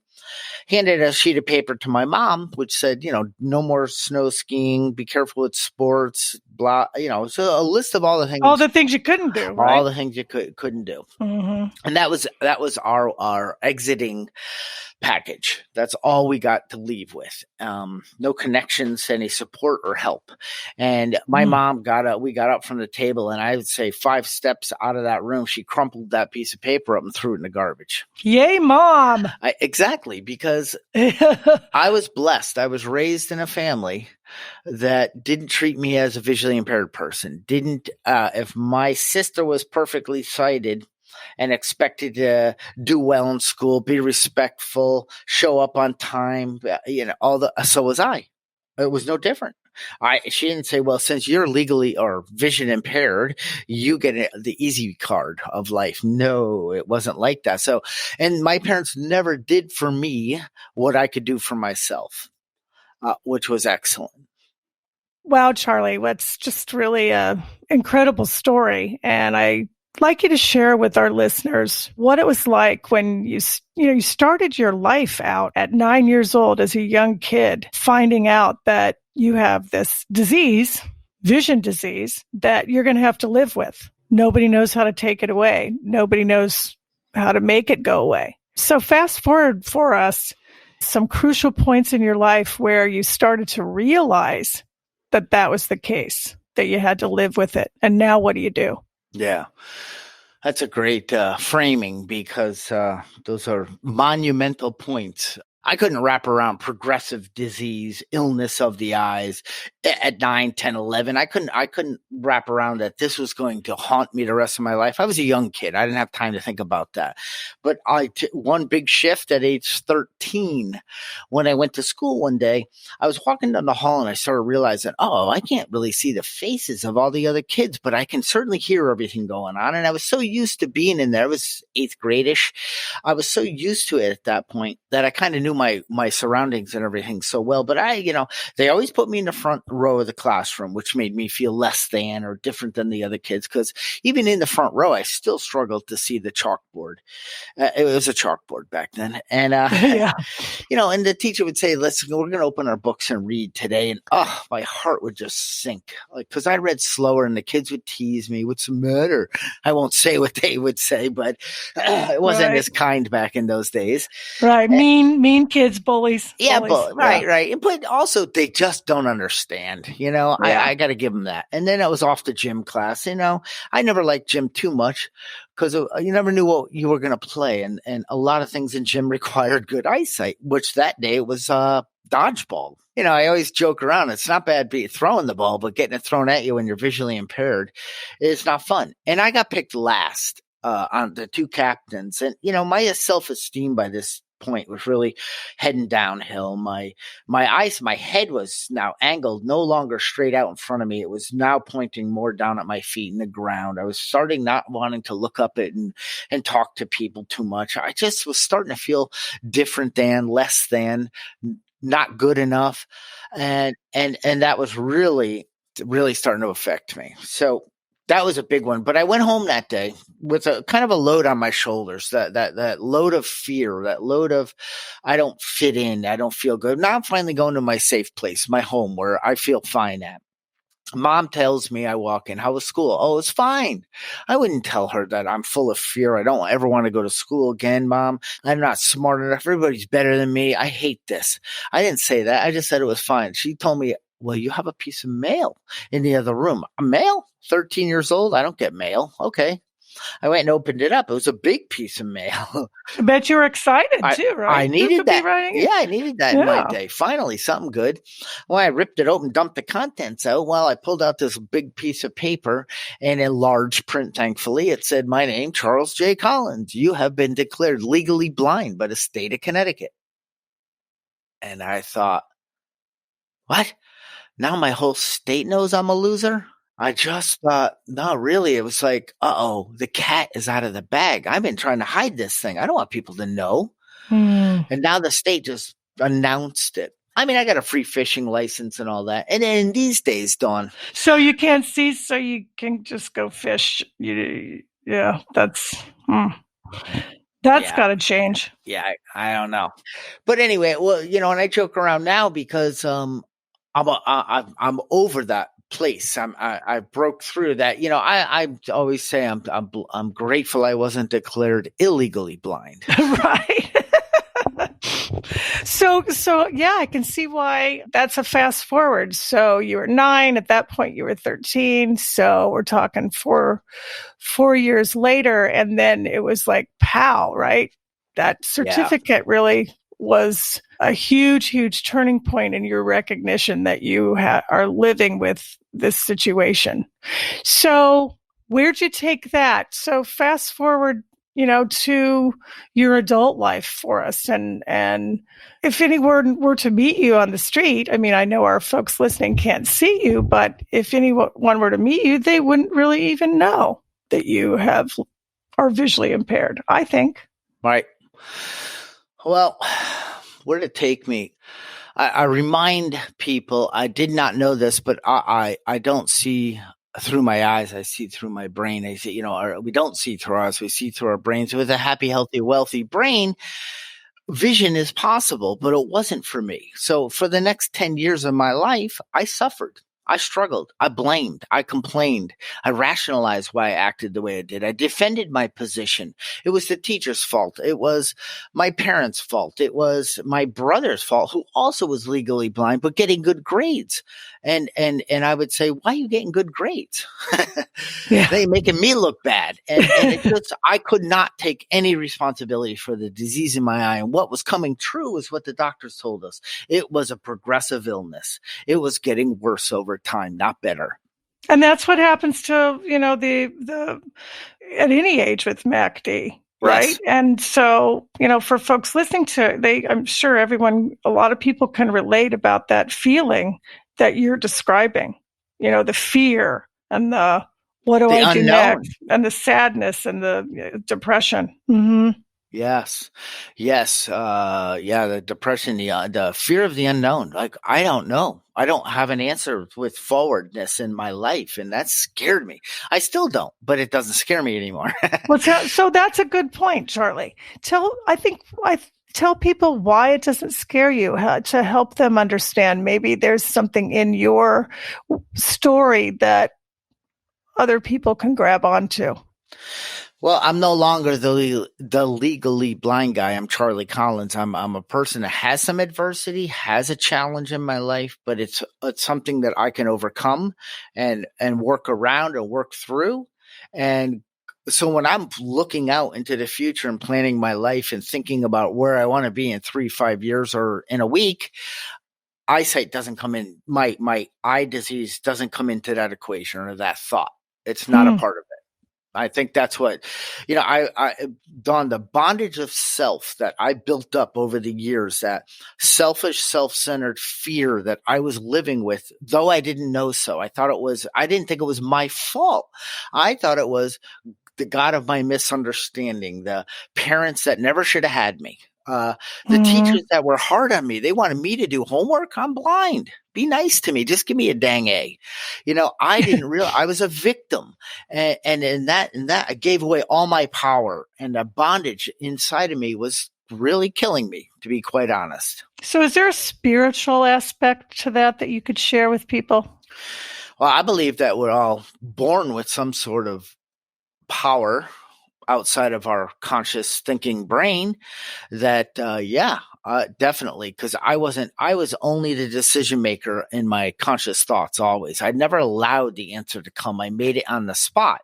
handed a sheet of paper to my mom, which said, no more snow skiing. Be careful with sports. Blah. So a list of all the things you couldn't do. Right? All the things you couldn't do. Mm-hmm. And that was our exiting package. That's all we got to leave with. No connections, any support or help. And my mom we got up from the table, and I would say 5 steps out of that room, she crumpled that piece of paper up and threw it in the garbage. Yay, Mom. Exactly. Because I was blessed. I was raised in a family that didn't treat me as a visually impaired person. If my sister was perfectly sighted and expected to do well in school, be respectful, show up on time, so was I. It was no different. She didn't say, well, since you're legally or vision impaired, you get the easy card of life. No, it wasn't like that. So, and my parents never did for me what I could do for myself, which was excellent. Wow, Charlie, that's just really an incredible story. And I'd like you to share with our listeners what it was like when you started your life out at 9 years old as a young kid, finding out that you have this disease, vision disease, that you're going to have to live with. Nobody knows how to take it away. Nobody knows how to make it go away. So fast forward for us some crucial points in your life where you started to realize that was the case, that you had to live with it. And now what do you do? Yeah, that's a great framing, because those are monumental points. I couldn't wrap around progressive disease, illness of the eyes at 9, 10, 11. I couldn't wrap around that this was going to haunt me the rest of my life. I was a young kid. I didn't have time to think about that. But one big shift at age 13, when I went to school one day, I was walking down the hall and I started realizing, I can't really see the faces of all the other kids, but I can certainly hear everything going on. And I was so used to being in there. It was 8th grade-ish. I was so used to it at that point that I kind of knew my surroundings and everything so well, but they always put me in the front row of the classroom, which made me feel less than or different than the other kids. Because even in the front row, I still struggled to see the chalkboard. It was a chalkboard back then, and Yeah. and the teacher would say, we're going to open our books and read today, and my heart would just sink, because I read slower, and the kids would tease me, "What's the matter?" I won't say what they would say, but it wasn't as kind back in those days. Right. Mean kids, bullies. Yeah, bullies. Right. But also they just don't understand, I got to give them that. And then I was off to gym class. I never liked gym too much because you never knew what you were going to play. And a lot of things in gym required good eyesight, which that day was dodgeball. I always joke around. It's not bad throwing the ball, but getting it thrown at you when you're visually impaired is not fun. And I got picked last on the two captains. And, my self-esteem by this point was really heading downhill. My head was now angled, no longer straight out in front of me. It was now pointing more down at my feet in the ground. I was starting not wanting to look up it and talk to people too much. I just was starting to feel different than, less than, not good enough. And that was really, really starting to affect me. So that was a big one. But I went home that day with a kind of a load on my shoulders, that load of fear, that load of, I don't fit in, I don't feel good. Now I'm finally going to my safe place, my home, where I feel fine at. Mom tells me, I walk in, "How was school?" "Oh, it's fine." I wouldn't tell her that I'm full of fear. I don't ever want to go to school again, Mom. I'm not smart enough. Everybody's better than me. I hate this. I didn't say that. I just said it was fine. She told me, "Well, you have a piece of mail in the other room." "A mail? 13 years old? I don't get mail." Okay. I went and opened it up. It was a big piece of mail. I bet you were excited too, right? I needed that. Yeah, I needed that in my day. Finally, something good. Well, I ripped it open, dumped the contents out. Well, I pulled out this big piece of paper, and in large print, thankfully, it said, "My name, Charles J. Collins. You have been declared legally blind by the state of Connecticut." And I thought, what? Now my whole state knows I'm a loser? I just thought, no, really. It was like, the cat is out of the bag. I've been trying to hide this thing. I don't want people to know. And now the state just announced it. I mean, I got a free fishing license and all that. And then these days, Dawn. So you can't see, so you can just go fish. That's got to change. Yeah, I don't know. But anyway, well, and I joke around now because I'm over that place. I broke through that. I always say I'm grateful I wasn't declared illegally blind. Right. So yeah, I can see why that's a fast forward. So you were 9 at that point. You were 13. So we're talking four years later, and then it was like, pow, right? That certificate really was a huge, huge turning point in your recognition that you are living with this situation. So where'd you take that? So fast forward, to your adult life for us. And if anyone were to meet you on the street, I mean, I know our folks listening can't see you, but if anyone were to meet you, they wouldn't really even know that you are visually impaired, I think. Right. Well, where did it take me? I remind people, I did not know this, but I don't see through my eyes. I see through my brain. I see, we don't see through our eyes. We see through our brains. With a happy, healthy, wealthy brain, vision is possible, but it wasn't for me. So for the next 10 years of my life, I suffered. I struggled. I blamed. I complained. I rationalized why I acted the way I did. I defended my position. It was the teacher's fault. It was my parents' fault. It was my brother's fault, who also was legally blind, but getting good grades. And I would say, "Why are you getting good grades?" They making me look bad. And it just, I could not take any responsibility for the disease in my eye. And what was coming true is what the doctors told us. It was a progressive illness. It was getting worse over time, not better. And that's what happens to, the at any age with MacD. Right. Yes. And so, for folks listening I'm sure a lot of people can relate about that feeling that you're describing, the fear and the what do I do next, and the sadness and the depression. Mm-hmm. Yes. Yes. Yeah. The depression, the fear of the unknown. Like, I don't know. I don't have an answer with forwardness in my life. And that scared me. I still don't, but it doesn't scare me anymore. Well, so that's a good point, Charlie. I tell people why it doesn't scare you, to help them understand. Maybe there's something in your story that other people can grab onto. Well, I'm no longer the legally blind guy. I'm Charlie Collins. I'm a person that has some adversity, has a challenge in my life, but it's something that I can overcome and work around and work through. And so when I'm looking out into the future and planning my life and thinking about where I want to be in 3-5 years or in a week, eyesight doesn't come in. My eye disease doesn't come into that equation or that thought. It's not a part of it. I think that's what, Dawn, the bondage of self that I built up over the years, that selfish, self-centered fear that I was living with, though I didn't know so. I didn't think it was my fault. I thought it was the God of my misunderstanding, the parents that never should have had me. The teachers that were hard on me, they wanted me to do homework. I'm blind. Be nice to me. Just give me a dang A. I didn't realize I was a victim. And in that, I gave away all my power, and the bondage inside of me was really killing me, to be quite honest. So is there a spiritual aspect to that you could share with people? Well, I believe that we're all born with some sort of power outside of our conscious thinking brain that, definitely. Cause I was only the decision maker in my conscious thoughts always. I never allowed the answer to come. I made it on the spot.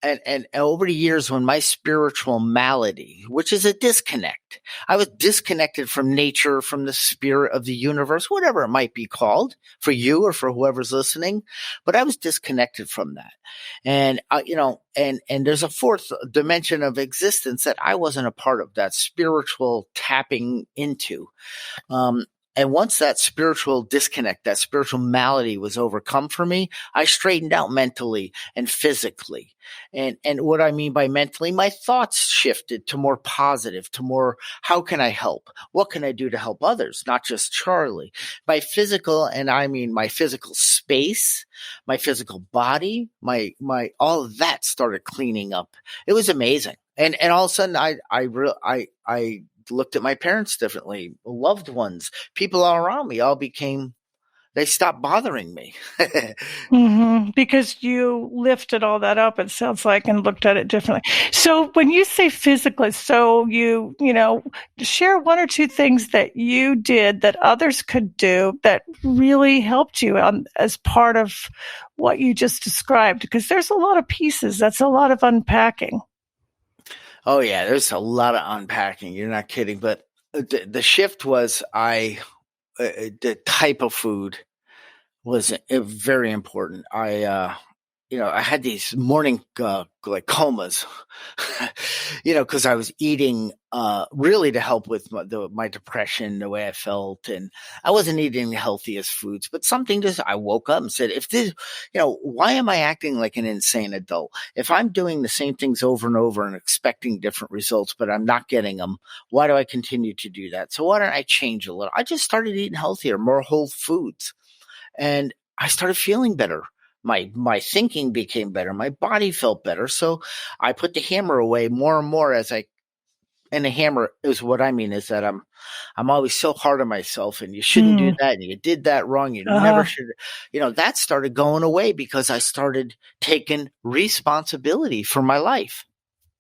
And over the years, when my spiritual malady, which is a disconnect, I was disconnected from nature, from the spirit of the universe, whatever it might be called for you or for whoever's listening, but I was disconnected from that. And, and there's a fourth dimension of existence that I wasn't a part of, that spiritual tapping into. And once that spiritual disconnect, that spiritual malady was overcome for me, I straightened out mentally and physically. And what I mean by mentally, my thoughts shifted to more positive, to more, how can I help? What can I do to help others? Not just Charlie. My physical, and I mean my physical space, my physical body, my all of that started cleaning up. It was amazing. And all of a sudden I looked at my parents differently, loved ones, people all around me they stopped bothering me. Because you lifted all that up, it sounds like, and looked at it differently. So when you say physically, so you share one or two things that you did that others could do that really helped you as part of what you just described, because there's a lot of pieces. That's a lot of unpacking. Oh yeah, there's a lot of unpacking. You're not kidding. But the shift was the type of food was very important. I had these morning like comas, because I was eating really to help with my depression, the way I felt, and I wasn't eating the healthiest foods. But I woke up and said, if this, why am I acting like an insane adult? If I'm doing the same things over and over and expecting different results, but I'm not getting them, why do I continue to do that? So why don't I change a little? I just started eating healthier, more whole foods. And I started feeling better. My thinking became better. My body felt better. So I put the hammer away more and more and the hammer is what I mean is that I'm always so hard on myself, and you shouldn't do that. And you did that wrong. You never should, that started going away because I started taking responsibility for my life.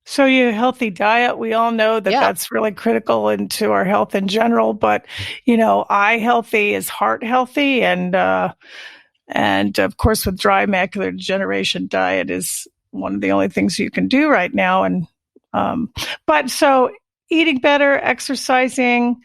So your healthy diet, we all know that that's really critical into our health in general, but eye healthy is heart healthy. And of course with dry macular degeneration, diet is one of the only things you can do right now. And, but so eating better, exercising,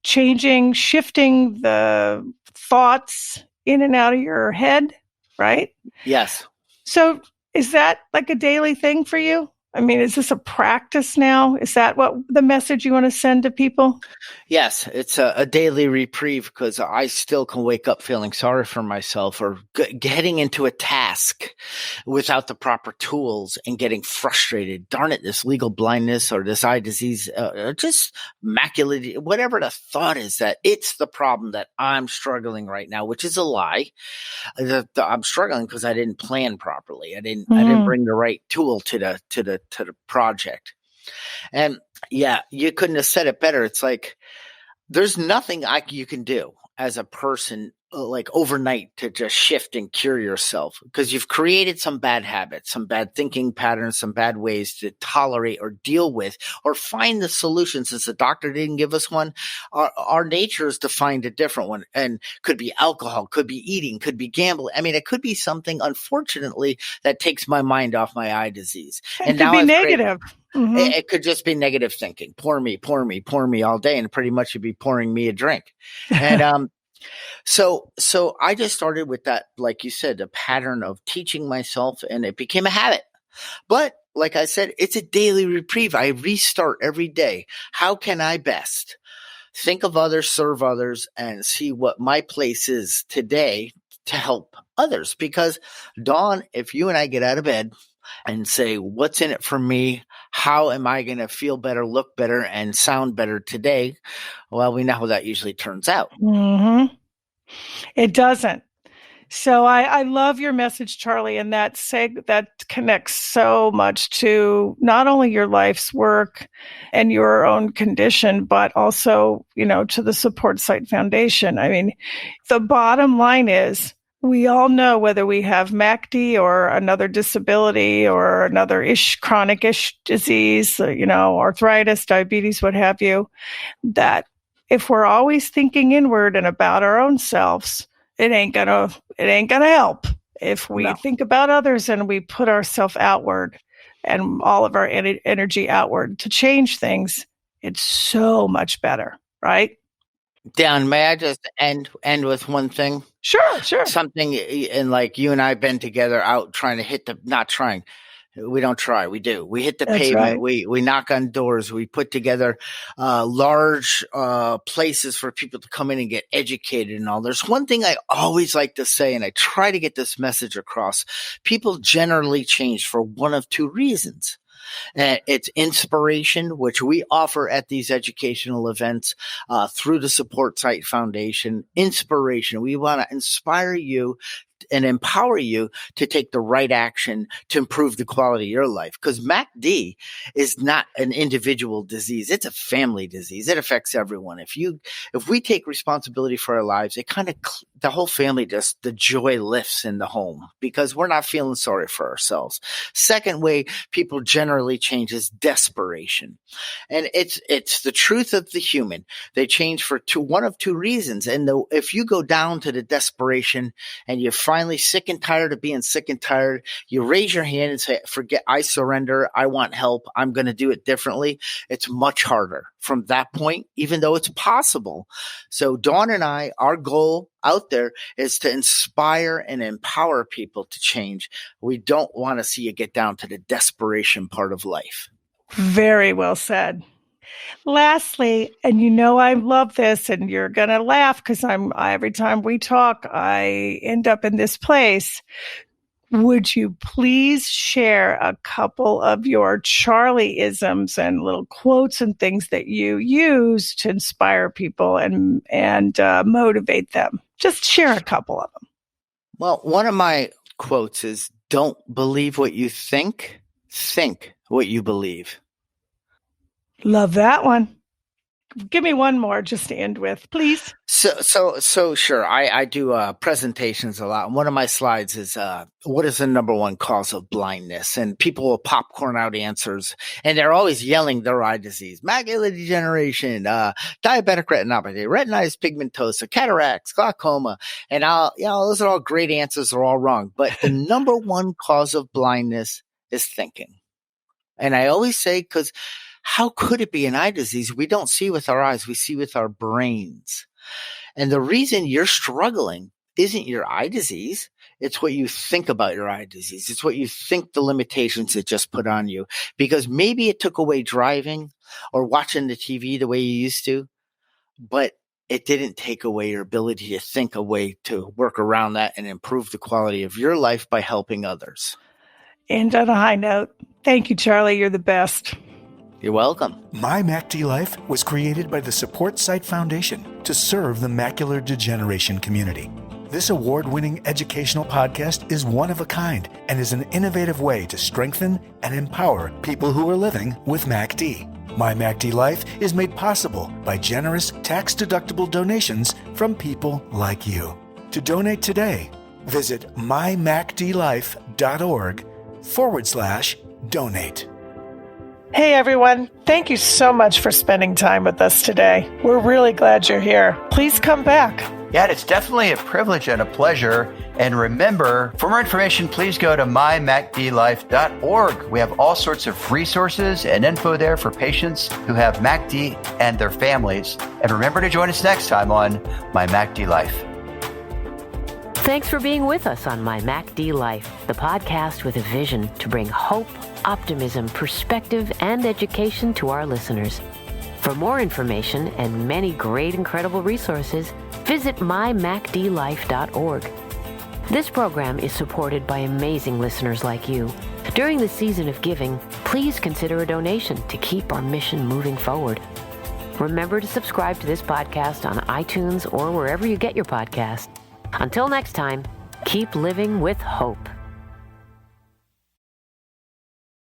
changing, shifting the thoughts in and out of your head, right? Yes. So is that like a daily thing for you? I mean, is this a practice now? Is that what the message you want to send to people? Yes, it's a daily reprieve because I still can wake up feeling sorry for myself or getting into a task without the proper tools and getting frustrated. Darn it, this legal blindness or this eye disease, just macular, whatever the thought is that it's the problem that I'm struggling right now, which is a lie. I'm struggling because I didn't plan properly. I didn't bring the right tool to the project. And yeah, you couldn't have said it better. It's like there's nothing you can do as a person like overnight to just shift and cure yourself because you've created some bad habits, some bad thinking patterns, some bad ways to tolerate or deal with or find the solution. Since the doctor didn't give us one, our nature is to find a different one, and could be alcohol, could be eating, could be gambling. I mean, it could be something, unfortunately, that takes my mind off my eye disease. And it could be negative. It could just be negative thinking. Pour me all day. And pretty much you'd be pouring me a drink. And, so I just started with that, like you said, the pattern of teaching myself, and it became a habit. But like I said, it's a daily reprieve. I restart every day. How can I best think of others, serve others, and see what my place is today to help others? Because Dawn, if you and I get out of bed and say, what's in it for me? How am I going to feel better, look better, and sound better today? Well, we know how that usually turns out. It doesn't. So I love your message, Charlie, and that connects so much to not only your life's work and your own condition, but also, to the Support Site Foundation. I mean, the bottom line is we all know whether we have MacD or another disability or another chronic disease, arthritis, diabetes, what have you, that if we're always thinking inward and about our own selves, it ain't gonna help. If we think about others and we put ourselves outward and all of our energy outward to change things, it's so much better, right? Dan, may I just end with one thing? Sure. Something, and like you and I have been together out trying to not trying. We don't try. We do. We hit the pavement. Right. We knock on doors. We put together large places for people to come in and get educated and all. There's one thing I always like to say, and I try to get this message across. People generally change for one of two reasons. It's inspiration, which we offer at these educational events through the Support Site Foundation. Inspiration. We want to inspire you and empower you to take the right action to improve the quality of your life. Because MacD is not an individual disease. It's a family disease. It affects everyone. If we take responsibility for our lives, it kind of, the whole family, the joy lifts in the home because we're not feeling sorry for ourselves. Second way people generally change is desperation. And it's the truth of the human. They change for one of two reasons. And if you go down to the desperation and you finally sick and tired of being sick and tired, you raise your hand and say, forget, I surrender. I want help. I'm going to do it differently. It's much harder from that point, even though it's possible. So Dawn and I, our goal out there is to inspire and empower people to change. We don't want to see you get down to the desperation part of life. Very well said. Lastly, and I love this, and you're going to laugh because every time we talk, I end up in this place. Would you please share a couple of your Charlie-isms and little quotes and things that you use to inspire people and motivate them? Just share a couple of them. Well, one of my quotes is, don't believe what you think what you believe. Love that one. Give me one more just to end with, please. So sure. I do presentations a lot. One of my slides is what is the number one cause of blindness? And people will popcorn out answers, and they're always yelling their eye disease, macular degeneration, diabetic retinopathy, retinitis pigmentosa, cataracts, glaucoma, and those are all great answers. They're all wrong, but the number one cause of blindness is thinking. And I always say, because how could it be an eye disease? We don't see with our eyes. We see with our brains. And the reason you're struggling isn't your eye disease. It's what you think about your eye disease. It's what you think the limitations it just put on you. Because maybe it took away driving or watching the TV the way you used to, but it didn't take away your ability to think a way to work around that and improve the quality of your life by helping others. And on a high note, thank you, Charlie. You're the best. You're welcome. MyMacDLife was created by the Support Site Foundation to serve the macular degeneration community. This award-winning educational podcast is one of a kind and is an innovative way to strengthen and empower people who are living with MacD. MyMacDLife is made possible by generous tax-deductible donations from people like you. To donate today, visit mymacdlife.org/donate. Hey, everyone. Thank you so much for spending time with us today. We're really glad you're here. Please come back. Yeah, it's definitely a privilege and a pleasure. And remember, for more information, please go to mymacdlife.org. We have all sorts of resources and info there for patients who have MacD and their families. And remember to join us next time on My MacD Life. Thanks for being with us on My MacD Life, the podcast with a vision to bring hope, optimism, perspective, and education to our listeners. For more information and many great, incredible resources, visit mymacdlife.org. This program is supported by amazing listeners like you. During the season of giving, please consider a donation to keep our mission moving forward. Remember to subscribe to this podcast on iTunes or wherever you get your podcasts. Until next time, keep living with hope.